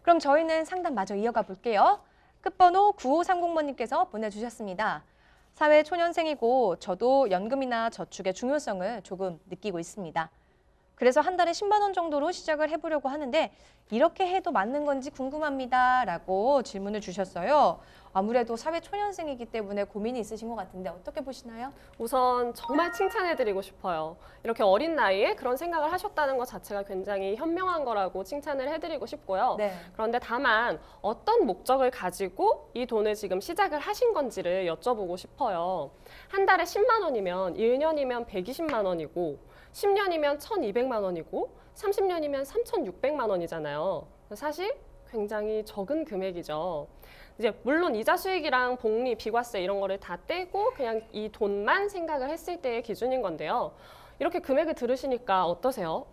그럼 저희는 상담 마저 이어가 볼게요. 끝번호 9530번님께서 보내주셨습니다. 사회 초년생이고 저도 연금이나 저축의 중요성을 조금 느끼고 있습니다. 그래서 한 달에 10만 원 정도로 시작을 해보려고 하는데 이렇게 해도 맞는 건지 궁금합니다. 라고 질문을 주셨어요. 아무래도 사회 초년생이기 때문에 고민이 있으신 것 같은데 어떻게 보시나요? 우선 정말 칭찬해드리고 싶어요. 이렇게 어린 나이에 그런 생각을 하셨다는 것 자체가 굉장히 현명한 거라고 칭찬을 해드리고 싶고요. 네. 그런데 다만 어떤 목적을 가지고 이 돈을 지금 시작을 하신 건지를 여쭤보고 싶어요. 한 달에 10만 원이면 1년이면 120만 원이고 10년이면 1,200만 원이고 30년이면 3,600만 원이잖아요. 사실 굉장히 적은 금액이죠. 이제 물론 이자 수익이랑 복리, 비과세 이런 거를 다 떼고 그냥 이 돈만 생각을 했을 때의 기준인 건데요. 이렇게 금액을 들으시니까 어떠세요?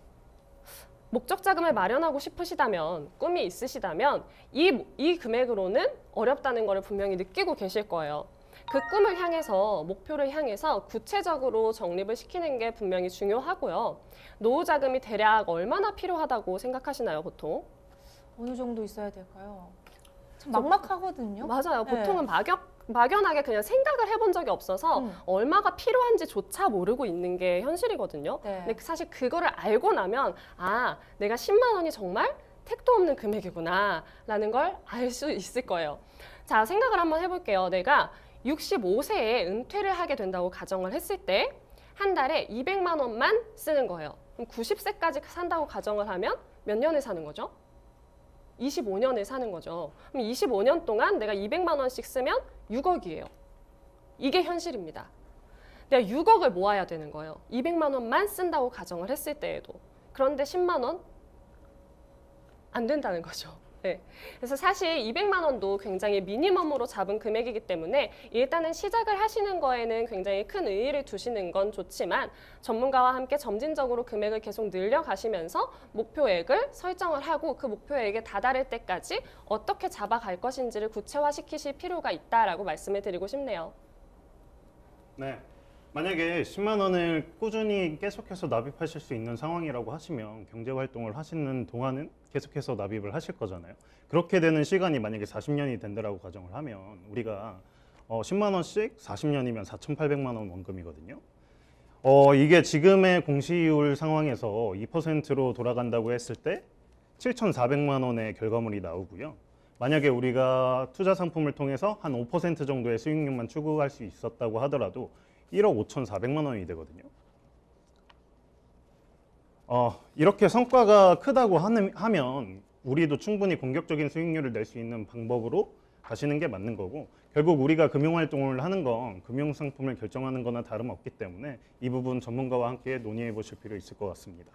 목적 자금을 마련하고 싶으시다면, 꿈이 있으시다면 이 금액으로는 어렵다는 거를 분명히 느끼고 계실 거예요. 그 꿈을 향해서, 목표를 향해서 구체적으로 적립을 시키는 게 분명히 중요하고요. 노후 자금이 대략 얼마나 필요하다고 생각하시나요, 보통? 어느 정도 있어야 될까요? 참 막막하거든요. 맞아요. 네. 보통은 막연하게 그냥 생각을 해본 적이 없어서 얼마가 필요한지조차 모르고 있는 게 현실이거든요. 네. 근데 사실 그거를 알고 나면 아, 내가 10만 원이 정말 택도 없는 금액이구나 라는 걸 알 수 있을 거예요. 자, 생각을 한번 해볼게요. 내가 65세에 은퇴를 하게 된다고 가정을 했을 때 한 달에 200만 원만 쓰는 거예요. 그럼 90세까지 산다고 가정을 하면 몇 년을 사는 거죠? 25년을 사는 거죠. 그럼 25년 동안 내가 200만 원씩 쓰면 6억이에요. 이게 현실입니다. 내가 6억을 모아야 되는 거예요. 200만 원만 쓴다고 가정을 했을 때에도. 그런데 10만 원? 안 된다는 거죠. 네. 그래서 사실 200만 원도 굉장히 미니멈으로 잡은 금액이기 때문에 일단은 시작을 하시는 거에는 굉장히 큰 의의를 두시는 건 좋지만 전문가와 함께 점진적으로 금액을 계속 늘려가시면서 목표액을 설정을 하고 그 목표액에 다다를 때까지 어떻게 잡아갈 것인지를 구체화시키실 필요가 있다라고 말씀을 드리고 싶네요. 네. 만약에 10만 원을 꾸준히 계속해서 납입하실 수 있는 상황이라고 하시면 경제활동을 하시는 동안은 계속해서 납입을 하실 거잖아요. 그렇게 되는 시간이 만약에 40년이 된다라고 가정을 하면 우리가 10만 원씩 40년이면 4,800만 원 원금이거든요. 이게 지금의 공시이율 상황에서 2%로 돌아간다고 했을 때 7,400만 원의 결과물이 나오고요. 만약에 우리가 투자 상품을 통해서 한 5% 정도의 수익률만 추구할 수 있었다고 하더라도 1억 5,400만 원이 되거든요. 이렇게 성과가 크다고 하면 우리도 충분히 공격적인 수익률을 낼 수 있는 방법으로 가시는 게 맞는 거고, 결국 우리가 금융활동을 하는 건 금융상품을 결정하는 거나 다름없기 때문에 이 부분 전문가와 함께 논의해 보실 필요 있을 것 같습니다.